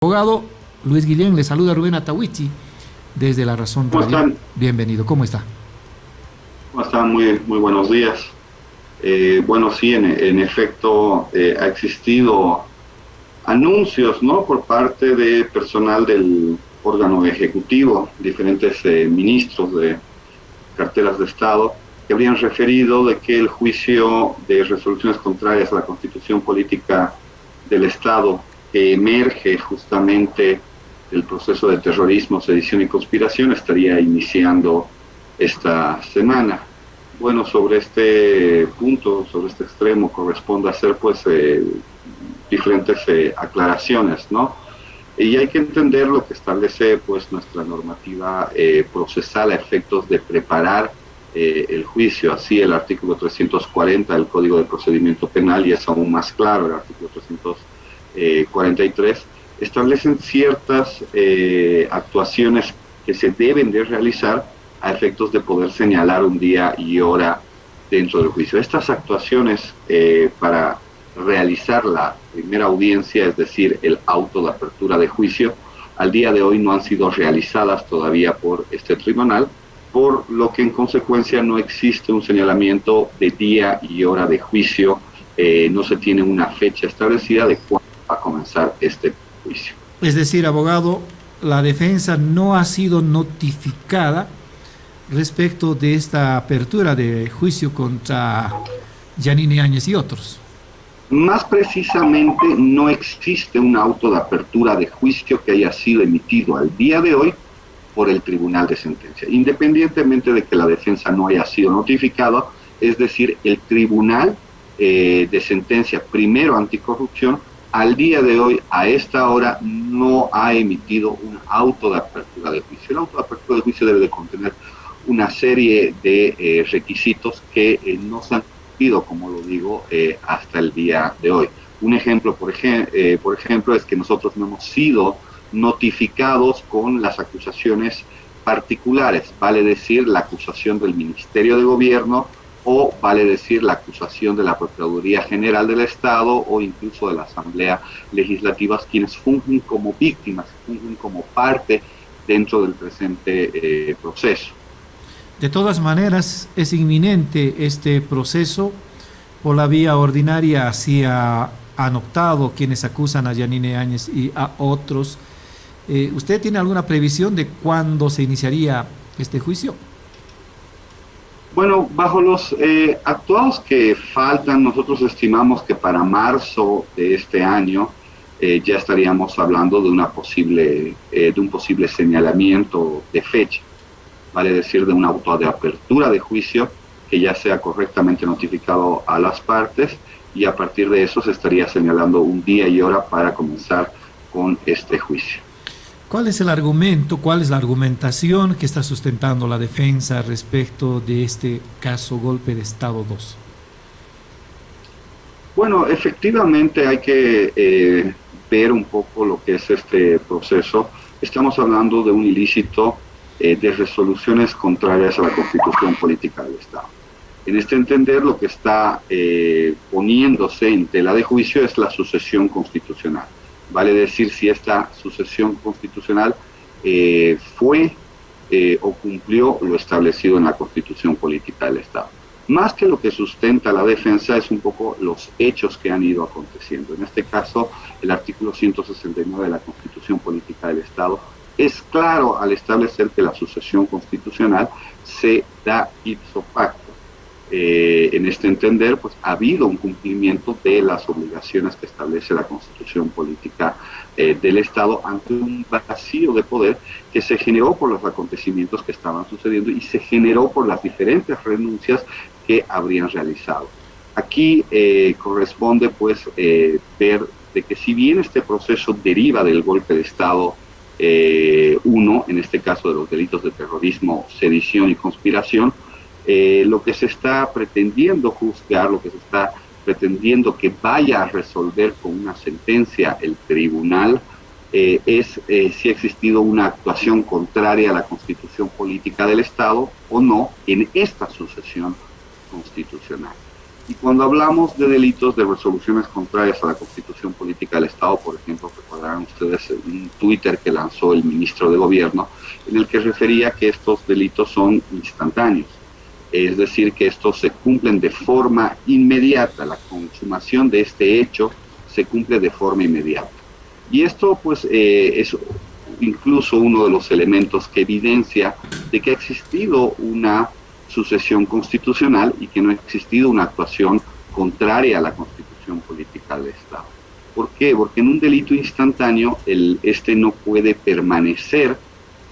Abogado Luis Guillén, le saluda Rubén Atahuichi desde La Razón ¿Cómo Radio. están? Bienvenido, ¿cómo está? ¿Cómo están? Muy buenos días. Bueno, sí, en efecto, ha existido anuncios, ¿no?, por parte de personal del órgano ejecutivo, diferentes ministros de carteras de Estado, que habrían referido de que el juicio de resoluciones contrarias a la Constitución Política del Estado, que emerge justamente del proceso de terrorismo, sedición y conspiración, estaría iniciando esta semana. Bueno, sobre este punto, sobre este extremo, corresponde hacer pues diferentes aclaraciones, ¿no? Y hay que entender lo que establece pues nuestra normativa procesal a efectos de preparar el juicio. Así el artículo 340 del Código de Procedimiento Penal, y es aún más claro el artículo 343, establecen ciertas actuaciones que se deben de realizar a efectos de poder señalar un día y hora dentro del juicio. Estas actuaciones para realizar la primera audiencia, es decir, el auto de apertura de juicio, al día de hoy no han sido realizadas todavía por este tribunal, por lo que en consecuencia no existe un señalamiento de día y hora de juicio, no se tiene una fecha establecida de cuándo va a comenzar este juicio. Es decir, abogado, la defensa no ha sido notificada respecto de esta apertura de juicio contra Yanine Áñez y otros. Más precisamente, no existe un auto de apertura de juicio que haya sido emitido al día de hoy por el Tribunal de Sentencia, independientemente de que la defensa no haya sido notificada, es decir, el Tribunal de Sentencia Primero Anticorrupción, al día de hoy, a esta hora, no ha emitido un auto de apertura de juicio. El auto de apertura de juicio debe de contener una serie de requisitos que no se han cumplido, como lo digo, hasta el día de hoy. Un ejemplo, por ejemplo, es que nosotros no hemos sido notificados con las acusaciones particulares, vale decir la acusación del Ministerio de Gobierno, o vale decir la acusación de la Procuraduría General del Estado o incluso de la Asamblea Legislativa, quienes fungen como víctimas, fungen como parte dentro del presente proceso. De todas maneras, es inminente este proceso. Por la vía ordinaria así han optado quienes acusan a Yanine Áñez y a otros. ¿Usted tiene alguna previsión de cuándo se iniciaría este juicio? Bueno, bajo los actuados que faltan, nosotros estimamos que para marzo de este año ya estaríamos hablando de un posible señalamiento de fecha, vale decir de un auto de apertura de juicio que ya sea correctamente notificado a las partes, y a partir de eso se estaría señalando un día y hora para comenzar con este juicio. ¿Cuál es el argumento, cuál es la argumentación que está sustentando la defensa respecto de este caso Golpe de Estado 2? Bueno, efectivamente hay que ver un poco lo que es este proceso. Estamos hablando de un ilícito de resoluciones contrarias a la Constitución Política del Estado. En este entender, lo que está poniéndose en tela de juicio es la sucesión constitucional. Vale decir si esta sucesión constitucional fue o cumplió lo establecido en la Constitución Política del Estado. Más que lo que sustenta la defensa es un poco los hechos que han ido aconteciendo. En este caso, el artículo 169 de la Constitución Política del Estado es claro al establecer que la sucesión constitucional se da ipso facto. En este entender, pues ha habido un cumplimiento de las obligaciones que establece la Constitución Política del Estado ante un vacío de poder que se generó por los acontecimientos que estaban sucediendo y se generó por las diferentes renuncias que habrían realizado. Aquí corresponde pues ver de que si bien este proceso deriva del golpe de Estado 1, en este caso de los delitos de terrorismo, sedición y conspiración, lo que se está pretendiendo juzgar, lo que se está pretendiendo que vaya a resolver con una sentencia el tribunal, es si ha existido una actuación contraria a la Constitución Política del Estado o no en esta sucesión constitucional. Y cuando hablamos de delitos de resoluciones contrarias a la Constitución Política del Estado, por ejemplo, recordarán ustedes un Twitter que lanzó el ministro de Gobierno, en el que refería que estos delitos son instantáneos, es decir, que estos se cumplen de forma inmediata, la consumación de este hecho se cumple de forma inmediata. Y esto pues es incluso uno de los elementos que evidencia de que ha existido una sucesión constitucional y que no ha existido una actuación contraria a la Constitución Política del Estado. ¿Por qué? Porque en un delito instantáneo este no puede permanecer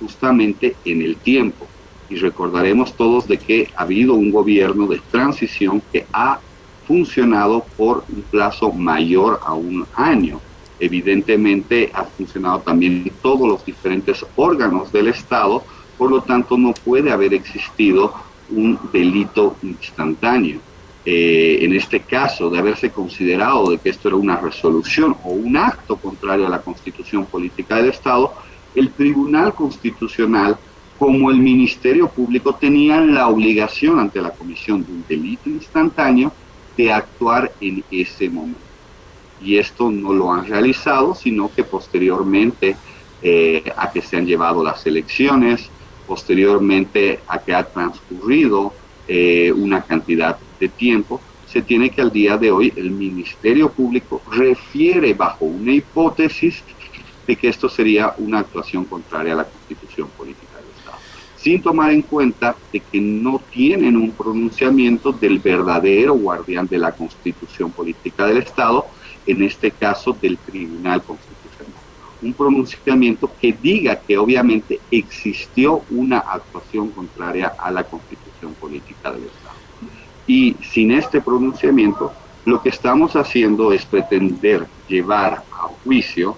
justamente en el tiempo. Y recordaremos todos de que ha habido un gobierno de transición que ha funcionado por un plazo mayor a un año. Evidentemente ha funcionado también en todos los diferentes órganos del Estado, por lo tanto no puede haber existido un delito instantáneo. En este caso, de haberse considerado de que esto era una resolución o un acto contrario a la Constitución Política del Estado, el Tribunal Constitucional, como el Ministerio Público, tenían la obligación ante la comisión de un delito instantáneo de actuar en ese momento. Y esto no lo han realizado, sino que posteriormente a que se han llevado las elecciones, posteriormente a que ha transcurrido una cantidad de tiempo, se tiene que al día de hoy el Ministerio Público refiere bajo una hipótesis de que esto sería una actuación contraria a la Constitución Política del Estado, sin tomar en cuenta de que no tienen un pronunciamiento del verdadero guardián de la Constitución Política del Estado, en este caso del Tribunal Constitucional. Un pronunciamiento que diga que obviamente existió una actuación contraria a la Constitución Política del Estado. Y sin este pronunciamiento, lo que estamos haciendo es pretender llevar a juicio,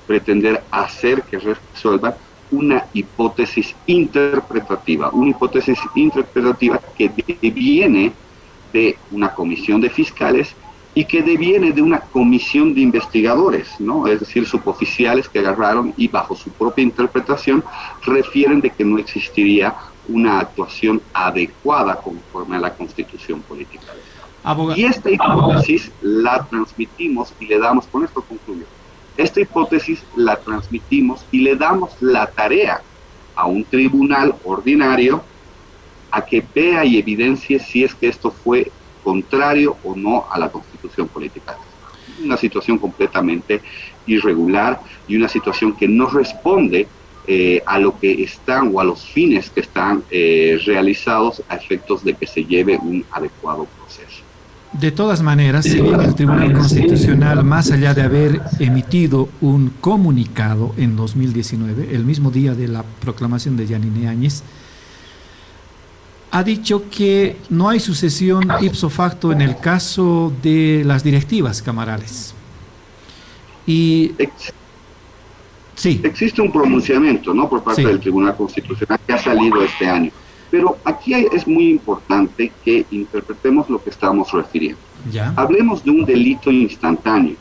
pretender hacer que resuelva una hipótesis interpretativa que deviene de una comisión de fiscales y que deviene de una comisión de investigadores, ¿no? Es decir, suboficiales que agarraron y bajo su propia interpretación refieren de que no existiría una actuación adecuada conforme a la Constitución Política del Estado. Y esta hipótesis la transmitimos y le damos, con esto concluyo, esta hipótesis la transmitimos y le damos la tarea a un tribunal ordinario a que vea y evidencie si es que esto fue contrario o no a la Constitución Política. Una situación completamente irregular y una situación que no responde a lo que están o a los fines que están realizados a efectos de que se lleve un adecuado proceso. De todas maneras, si bien el Tribunal Constitucional, más allá de haber emitido un comunicado en 2019, el mismo día de la proclamación de Yanine Áñez, ha dicho que no hay sucesión ipso facto en el caso de las directivas camarales. Y sí. Existe un pronunciamiento, ¿no?, por parte del Tribunal Constitucional que ha salido este año. Pero aquí es muy importante que interpretemos lo que estamos refiriendo. ¿Ya? Hablemos de un delito instantáneo,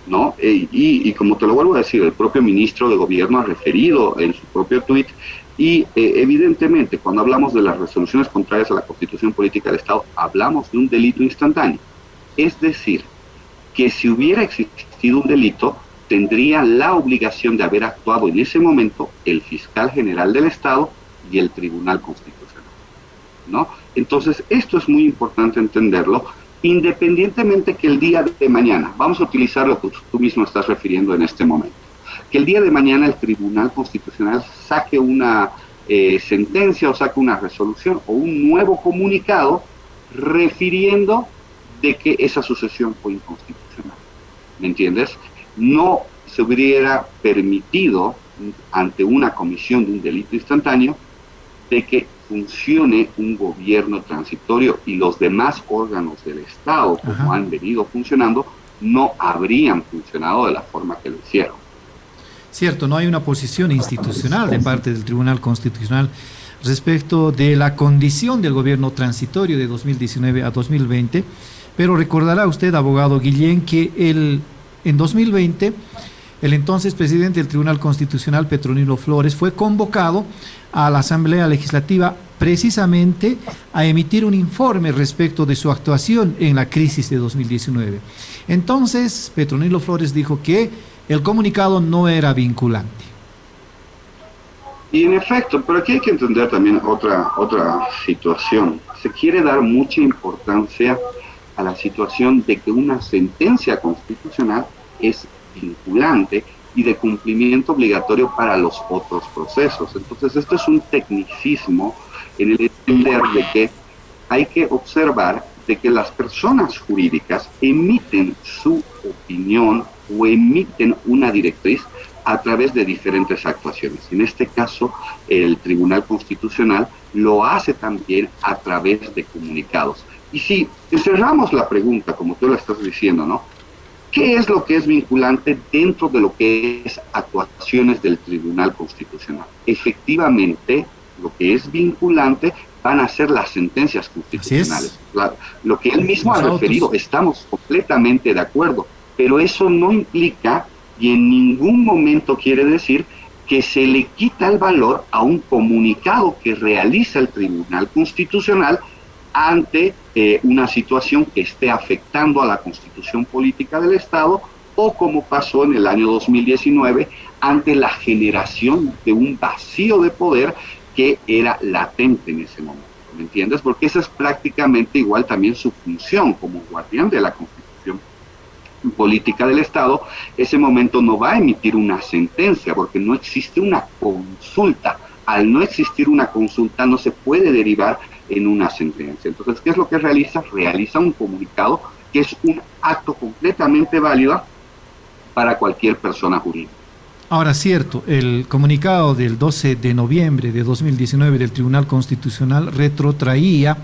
¿no? Y como te lo vuelvo a decir, el propio ministro de Gobierno ha referido en su propio tuit. Y evidentemente, cuando hablamos de las resoluciones contrarias a la Constitución Política del Estado, hablamos de un delito instantáneo. Es decir, que si hubiera existido un delito, tendría la obligación de haber actuado en ese momento el fiscal general del Estado y el Tribunal Constitucional, ¿no? Entonces, esto es muy importante entenderlo, independientemente que el día de mañana, vamos a utilizar lo que tú mismo estás refiriendo en este momento, que el día de mañana el Tribunal Constitucional saque una sentencia o saque una resolución o un nuevo comunicado refiriendo de que esa sucesión fue inconstitucional. ¿Me entiendes? No se hubiera permitido ante una comisión de un delito instantáneo de que funcione un gobierno transitorio y los demás órganos del Estado, como han venido funcionando, no habrían funcionado de la forma que lo hicieron. Cierto, no hay una posición institucional de parte del Tribunal Constitucional respecto de la condición del gobierno transitorio de 2019 a 2020, pero recordará usted, abogado Guillén, que en 2020 el entonces presidente del Tribunal Constitucional, Petronilo Flores, fue convocado a la Asamblea Legislativa precisamente a emitir un informe respecto de su actuación en la crisis de 2019. Entonces, Petronilo Flores dijo que el comunicado no era vinculante. Y en efecto, pero aquí hay que entender también otra situación. Se quiere dar mucha importancia a la situación de que una sentencia constitucional es vinculante y de cumplimiento obligatorio para los otros procesos. Entonces, esto es un tecnicismo en el entender de que hay que observar de que las personas jurídicas emiten su opinión o emiten una directriz a través de diferentes actuaciones. En este caso, el Tribunal Constitucional lo hace también a través de comunicados. Y si cerramos la pregunta, como tú la estás diciendo, ¿no? ¿Qué es lo que es vinculante dentro de lo que es actuaciones del Tribunal Constitucional? Efectivamente, lo que es vinculante van a ser las sentencias constitucionales. Lo que él mismo ha referido, estamos completamente de acuerdo, pero eso no implica y en ningún momento quiere decir que se le quita el valor a un comunicado que realiza el Tribunal Constitucional ante una situación que esté afectando a la Constitución Política del Estado, o como pasó en el año 2019 ante la generación de un vacío de poder que era latente en ese momento, ¿me entiendes? Porque esa es prácticamente igual también su función como guardián de la Constitución Política del Estado. Ese momento no va a emitir una sentencia porque no existe una consulta. Al no existir una consulta no se puede derivar en una sentencia. Entonces, ¿qué es lo que realiza? Realiza un comunicado que es un acto completamente válido para cualquier persona jurídica. Ahora, cierto, el comunicado del 12 de noviembre de 2019 del Tribunal Constitucional retrotraía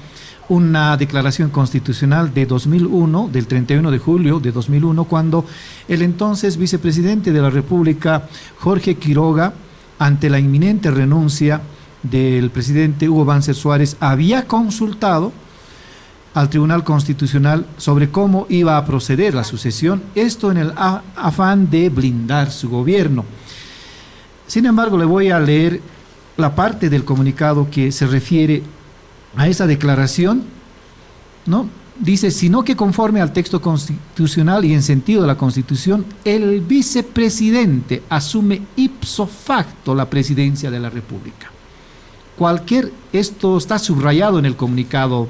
una declaración constitucional de 2001, del 31 de julio de 2001, cuando el entonces vicepresidente de la República, Jorge Quiroga, ante la inminente renuncia del presidente Hugo Banzer Suárez, había consultado al Tribunal Constitucional sobre cómo iba a proceder la sucesión, esto en el afán de blindar su gobierno. Sin embargo, le voy a leer la parte del comunicado que se refiere a esa declaración, ¿no? Dice, sino que conforme al texto constitucional y en sentido de la Constitución, el vicepresidente asume ipso facto la presidencia de la República. Esto está subrayado en el comunicado,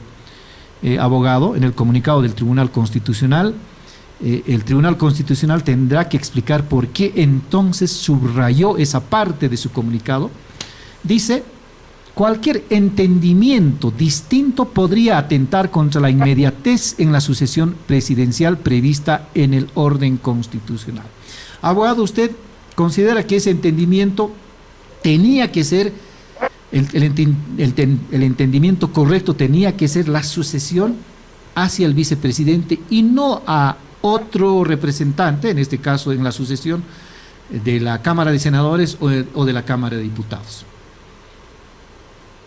abogado, en el comunicado del Tribunal Constitucional. El Tribunal Constitucional tendrá que explicar por qué entonces subrayó esa parte de su comunicado. Dice, cualquier entendimiento distinto podría atentar contra la inmediatez en la sucesión presidencial prevista en el orden constitucional. Abogado, ¿usted considera que ese entendimiento tenía que ser, el entendimiento correcto tenía que ser la sucesión hacia el vicepresidente y no a otro representante, en este caso en la sucesión de la Cámara de Senadores o de la Cámara de Diputados?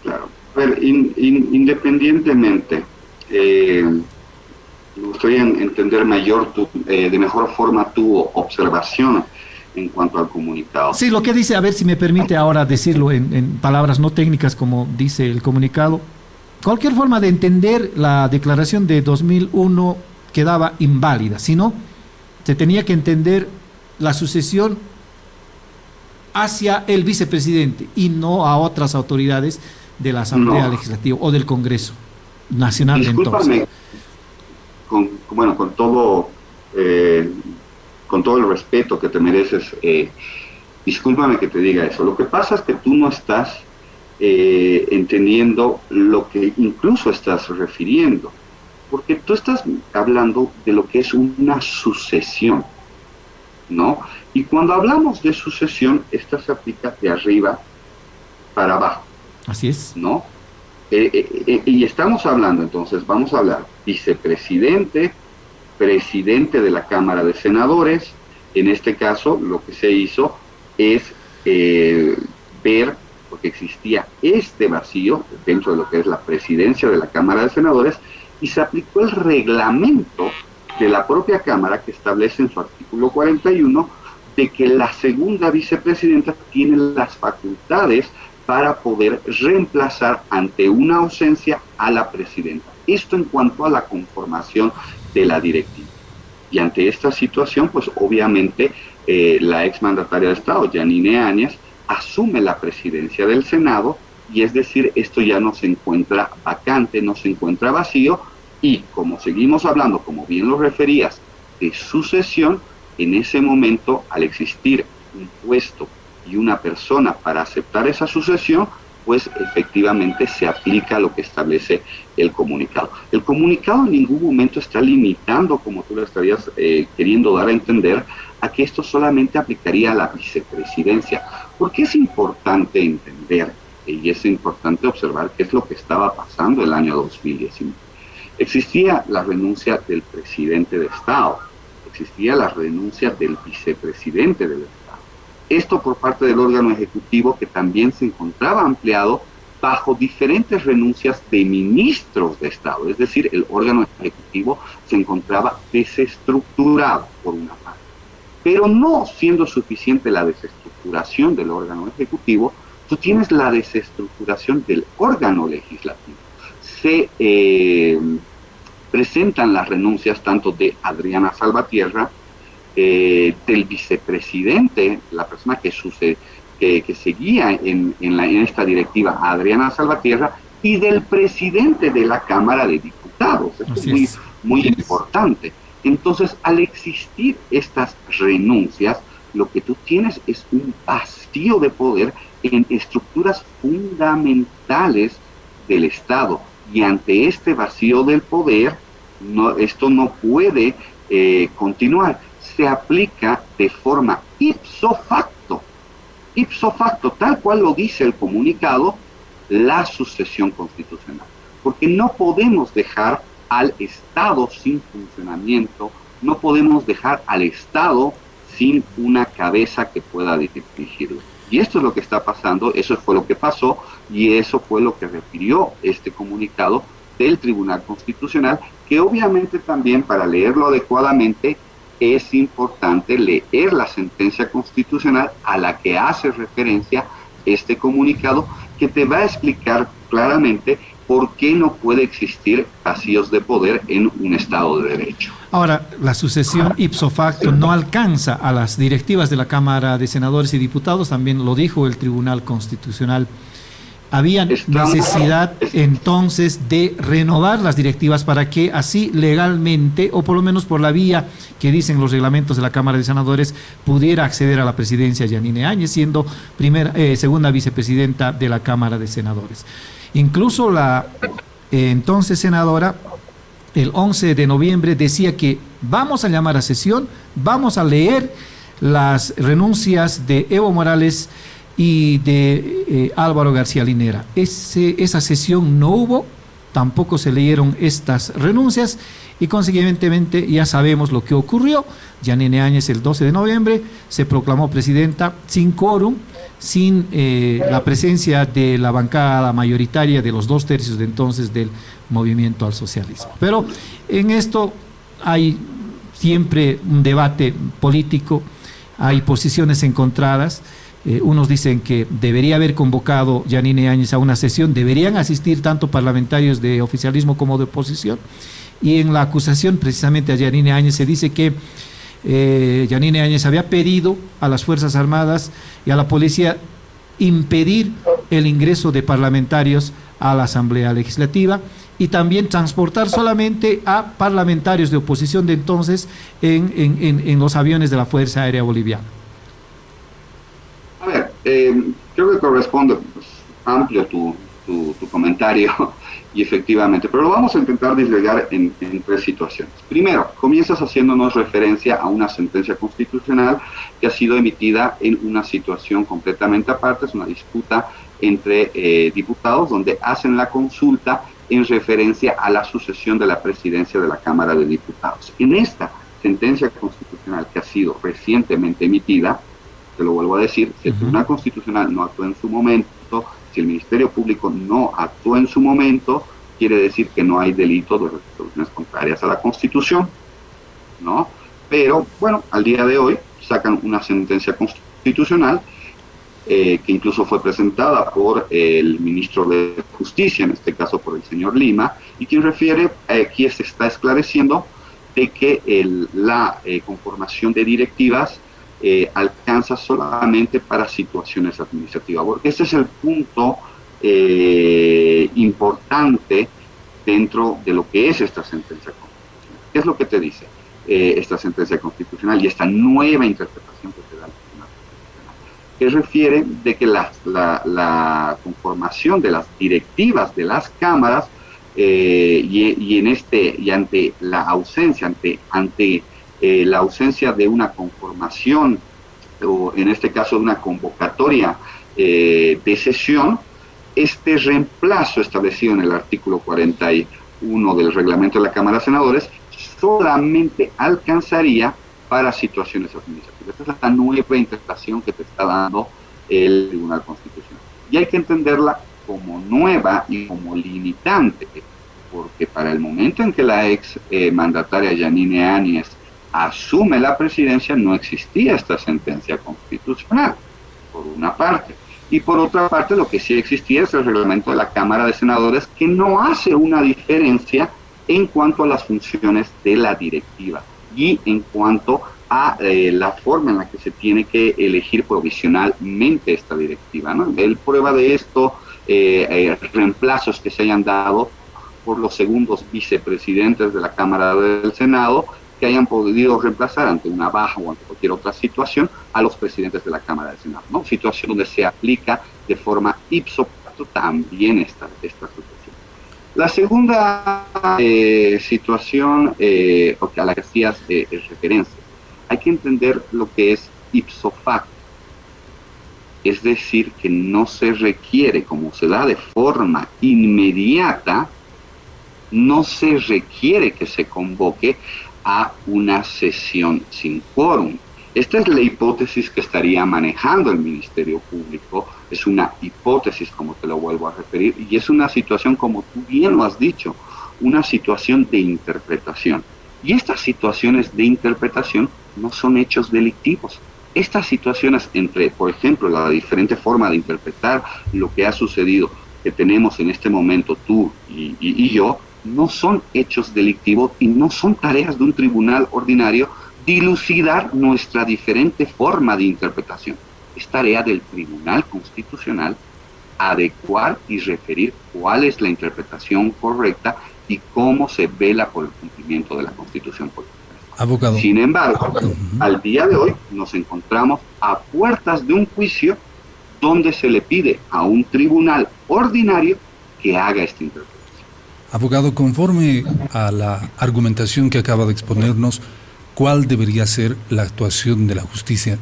Claro, a ver, independientemente, me gustaría entender de mejor forma tu observación en cuanto al comunicado. Sí, lo que dice, a ver si me permite ahora decirlo en palabras no técnicas como dice el comunicado. Cualquier forma de entender la declaración de 2001 quedaba inválida, sino se tenía que entender la sucesión hacia el vicepresidente y no a otras autoridades de la Asamblea Legislativa o del Congreso Nacional. Discúlpame, con todo el respeto que te mereces, discúlpame que te diga eso. Lo que pasa es que tú no estás entendiendo lo que incluso estás refiriendo, porque tú estás hablando de lo que es una sucesión, ¿no? Y cuando hablamos de sucesión, esta se aplica de arriba para abajo. Así es. ¿No? Y estamos hablando, entonces, vamos a hablar vicepresidente, presidente de la Cámara de Senadores. En este caso, lo que se hizo es ver, porque existía este vacío dentro de lo que es la presidencia de la Cámara de Senadores, y se aplicó el reglamento de la propia Cámara que establece en su artículo 41 de que la segunda vicepresidenta tiene las facultades para poder reemplazar ante una ausencia a la presidenta. Esto en cuanto a la conformación de la directiva. Y ante esta situación, pues obviamente la exmandataria de Estado, Yanine Áñez, asume la presidencia del Senado, y es decir, esto ya no se encuentra vacante, no se encuentra vacío, y como seguimos hablando, como bien lo referías, de sucesión, en ese momento, al existir un puesto y una persona para aceptar esa sucesión, pues efectivamente se aplica lo que establece el comunicado. El comunicado en ningún momento está limitando, como tú lo estarías queriendo dar a entender, a que esto solamente aplicaría a la vicepresidencia, porque es importante entender y es importante observar qué es lo que estaba pasando el año 2019. Existía la renuncia del presidente de Estado, existía la renuncia del vicepresidente del Estado. Esto por parte del órgano ejecutivo, que también se encontraba ampliado bajo diferentes renuncias de ministros de Estado. Es decir, el órgano ejecutivo se encontraba desestructurado por una parte. Pero no siendo suficiente la desestructuración del órgano ejecutivo, tú tienes la desestructuración del órgano legislativo. Se presentan las renuncias tanto de Adriana Salvatierra, del vicepresidente, la persona que seguía en esta directiva, Adriana Salvatierra, y del presidente de la Cámara de Diputados. Esto es muy importante. Entonces, al existir estas renuncias, lo que tú tienes es un vacío de poder en estructuras fundamentales del Estado. Y ante este vacío del poder, esto no puede continuar. Se aplica de forma ipso facto, tal cual lo dice el comunicado, la sucesión constitucional. Porque no podemos dejar al Estado sin funcionamiento, no podemos dejar al Estado sin una cabeza que pueda dirigirlo. Y esto es lo que está pasando, eso fue lo que pasó, y eso fue lo que refirió este comunicado del Tribunal Constitucional, que obviamente también, para leerlo adecuadamente, es importante leer la sentencia constitucional a la que hace referencia este comunicado, que te va a explicar claramente por qué no puede existir vacíos de poder en un Estado de Derecho. Ahora, la sucesión ipso facto no alcanza a las directivas de la Cámara de Senadores y Diputados, también lo dijo el Tribunal Constitucional. Había necesidad entonces de renovar las directivas para que así legalmente, o por lo menos por la vía que dicen los reglamentos de la Cámara de Senadores, pudiera acceder a la presidencia Yanine Áñez, siendo segunda vicepresidenta de la Cámara de Senadores. Incluso la entonces senadora, el 11 de noviembre, decía que vamos a llamar a sesión, vamos a leer las renuncias de Evo Morales y de Álvaro García Linera. Esa sesión no hubo, tampoco se leyeron estas renuncias, y consiguientemente ya sabemos lo que ocurrió. Yanine Áñez el 12 de noviembre se proclamó presidenta sin quórum, sin la presencia de la bancada mayoritaria de los 2/3 de entonces del Movimiento al Socialismo. Pero en esto hay siempre un debate político, hay posiciones encontradas. Unos dicen que debería haber convocado Yanine Áñez a una sesión, deberían asistir tanto parlamentarios de oficialismo como de oposición, y en la acusación precisamente a Yanine Áñez se dice que Yanine Áñez había pedido a las Fuerzas Armadas y a la policía impedir el ingreso de parlamentarios a la Asamblea Legislativa, y también transportar solamente a parlamentarios de oposición de entonces en los aviones de la Fuerza Aérea Boliviana. A ver, creo que corresponde amplio tu comentario, y efectivamente, pero lo vamos a intentar disgregar en 3 situaciones. Primero, comienzas haciéndonos referencia a una sentencia constitucional que ha sido emitida en una situación completamente aparte, es una disputa entre diputados donde hacen la consulta en referencia a la sucesión de la presidencia de la Cámara de Diputados. En esta sentencia constitucional que ha sido recientemente emitida, te lo vuelvo a decir, si el Tribunal Constitucional no actuó en su momento, si el Ministerio Público no actuó en su momento, quiere decir que no hay delito de resoluciones contrarias a la Constitución, ¿no? Pero, bueno, al día de hoy sacan una sentencia constitucional que incluso fue presentada por el ministro de Justicia, en este caso por el señor Lima, y quien refiere, aquí se está esclareciendo de que la conformación de directivas alcanza solamente para situaciones administrativas, porque ese es el punto importante dentro de lo que es esta sentencia constitucional. ¿Qué es lo que te dice esta sentencia constitucional y esta nueva interpretación que te da el Tribunal Constitucional? Que refiere de que la conformación de las directivas de las cámaras y ante la ausencia, la ausencia de una conformación, o en este caso de una convocatoria de sesión, este reemplazo establecido en el artículo 41 del reglamento de la Cámara de Senadores solamente alcanzaría para situaciones administrativas. Esta es la nueva interpretación que te está dando el Tribunal Constitucional. Y hay que entenderla como nueva y como limitante, porque para el momento en que la ex mandataria Yanine Áñez asume la presidencia no existía esta sentencia constitucional, por una parte. Y por otra parte, lo que sí existía es el reglamento de la Cámara de Senadores, que no hace una diferencia en cuanto a las funciones de la directiva y en cuanto a la forma en la que se tiene que elegir provisionalmente esta directiva, ¿no? El prueba de esto, reemplazos que se hayan dado por los segundos vicepresidentes de la Cámara del Senado, que hayan podido reemplazar ante una baja o ante cualquier otra situación a los presidentes de la Cámara del Senado, ¿no? Situación donde se aplica de forma ipso facto también esta situación. La segunda situación a la que hacías referencia, hay que entender lo que es ipso facto, es decir, que no se requiere, como se da de forma inmediata, no se requiere que se convoque a una sesión sin quórum. Esta es la hipótesis que estaría manejando el Ministerio Público, es una hipótesis, como te lo vuelvo a referir, y es una situación, como tú bien lo has dicho, una situación de interpretación. Y estas situaciones de interpretación no son hechos delictivos. Estas situaciones entre, por ejemplo, la diferente forma de interpretar lo que ha sucedido, que tenemos en este momento tú y yo, no son hechos delictivos y no son tareas de un tribunal ordinario dilucidar nuestra diferente forma de interpretación. Es tarea del Tribunal Constitucional adecuar y referir cuál es la interpretación correcta y cómo se vela por el cumplimiento de la Constitución política. Abogado. Sin embargo, al día de hoy nos encontramos a puertas de un juicio donde se le pide a un tribunal ordinario que haga esta interpretación. Abogado, conforme a la argumentación que acaba de exponernos, ¿cuál debería ser la actuación de la justicia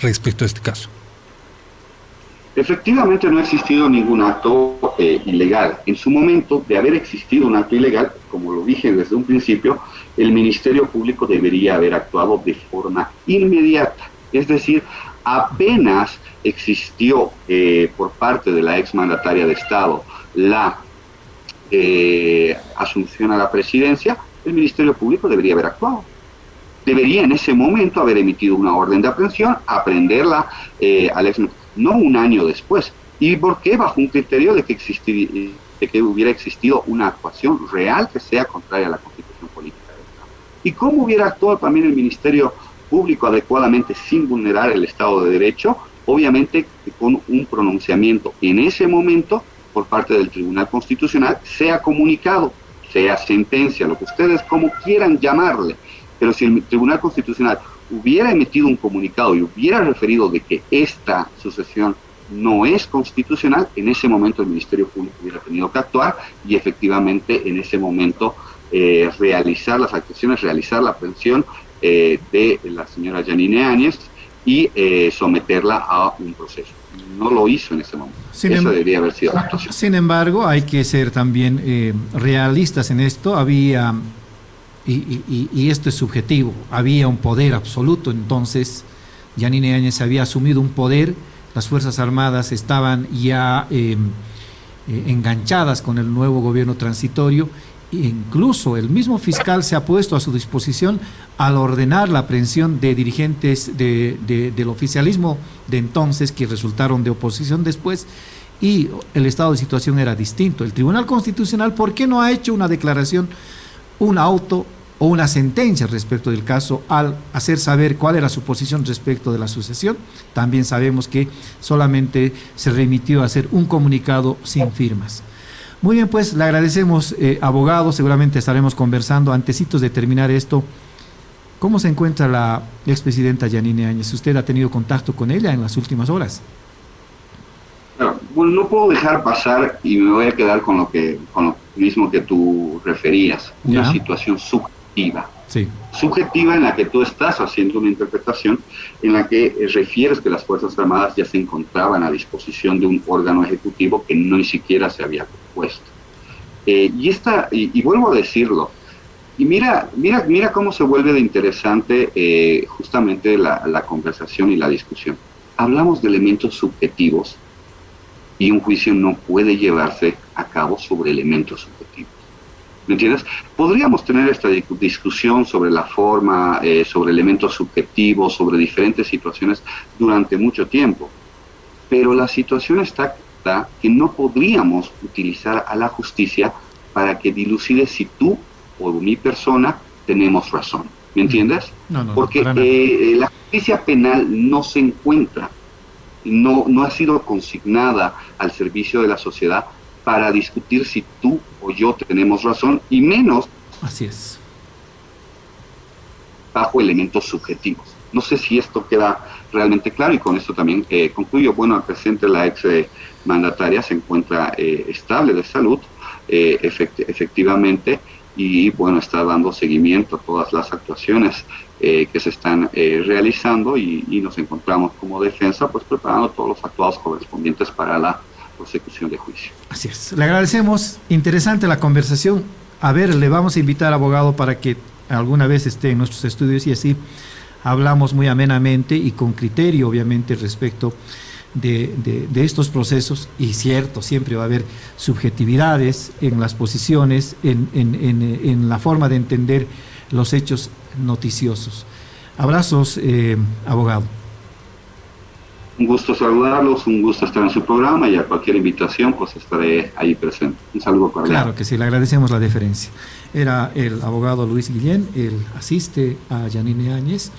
respecto a este caso? Efectivamente no ha existido ningún acto ilegal. En su momento, de haber existido un acto ilegal, como lo dije desde un principio, el Ministerio Público debería haber actuado de forma inmediata. Es decir, apenas existió por parte de la exmandataria de Estado la asunción a la presidencia, el Ministerio Público debería haber actuado. Debería en ese momento haber emitido una orden de aprehensión, aprenderla al ex, no un año después. ¿Y por qué? Bajo un criterio de que hubiera existido una actuación real que sea contraria a la Constitución política del Estado. ¿Y cómo hubiera actuado también el Ministerio Público adecuadamente sin vulnerar el Estado de Derecho? Obviamente con un pronunciamiento en ese momento por parte del Tribunal Constitucional, sea comunicado, sea sentencia, lo que ustedes como quieran llamarle. Pero si el Tribunal Constitucional hubiera emitido un comunicado y hubiera referido de que esta sucesión no es constitucional, en ese momento el Ministerio Público hubiera tenido que actuar y efectivamente en ese momento realizar las actuaciones, realizar la aprehensión de la señora Yanine Áñez y someterla a un proceso. No lo hizo en ese momento. Eso debería haber sido la actuación. Sin embargo, hay que ser también realistas en esto. Había... Y esto es subjetivo, había un poder absoluto, entonces Yanine Áñez había asumido un poder, las Fuerzas Armadas estaban ya enganchadas con el nuevo gobierno transitorio incluso el mismo fiscal se ha puesto a su disposición al ordenar la aprehensión de dirigentes del oficialismo de entonces que resultaron de oposición después, y el estado de situación era distinto. El Tribunal Constitucional, ¿por qué no ha hecho una declaración, un auto o una sentencia respecto del caso al hacer saber cuál era su posición respecto de la sucesión? También sabemos que solamente se remitió a hacer un comunicado sin firmas. Muy bien, pues le agradecemos, abogado. Seguramente estaremos conversando. Antecitos de terminar esto, ¿cómo se encuentra la expresidenta Yanine Áñez? ¿Usted ha tenido contacto con ella en las últimas horas? Bueno, no puedo dejar pasar y me voy a quedar con lo mismo que tú referías, una ¿Ya? situación subjetiva. Sí. Subjetiva en la que tú estás haciendo una interpretación en la que refieres que las Fuerzas Armadas ya se encontraban a disposición de un órgano ejecutivo que no ni siquiera se había propuesto. Y vuelvo a decirlo, y mira cómo se vuelve de interesante justamente la conversación y la discusión. Hablamos de elementos subjetivos y un juicio no puede llevarse a cabo sobre elementos subjetivos. ¿Me entiendes? Podríamos tener esta discusión sobre la forma, sobre elementos subjetivos, sobre diferentes situaciones durante mucho tiempo, pero la situación está que no podríamos utilizar a la justicia para que dilucide si tú o mi persona tenemos razón. ¿Me entiendes? No, porque la justicia penal no se encuentra, no ha sido consignada al servicio de la sociedad para discutir si tú o yo tenemos razón, y menos Así es. bajo elementos subjetivos. No sé si esto queda realmente claro, y con esto también concluyo. Bueno, al presente la ex mandataria se encuentra estable de salud, efectivamente, y bueno, está dando seguimiento a todas las actuaciones que se están realizando, y nos encontramos como defensa pues preparando todos los actuados correspondientes para la prosecución de juicio. Así es. Le agradecemos. Interesante la conversación. A ver, le vamos a invitar, abogado, para que alguna vez esté en nuestros estudios y así hablamos muy amenamente y con criterio, obviamente, respecto de estos procesos. Y cierto, siempre va a haber subjetividades en las posiciones, en la forma de entender los hechos noticiosos. Abrazos, abogado. Un gusto saludarlos, un gusto estar en su programa, y a cualquier invitación pues estaré ahí presente. Un saludo cordial. Claro que sí, le agradecemos la deferencia. Era el abogado Luis Guillén, él asiste a Yanine Áñez.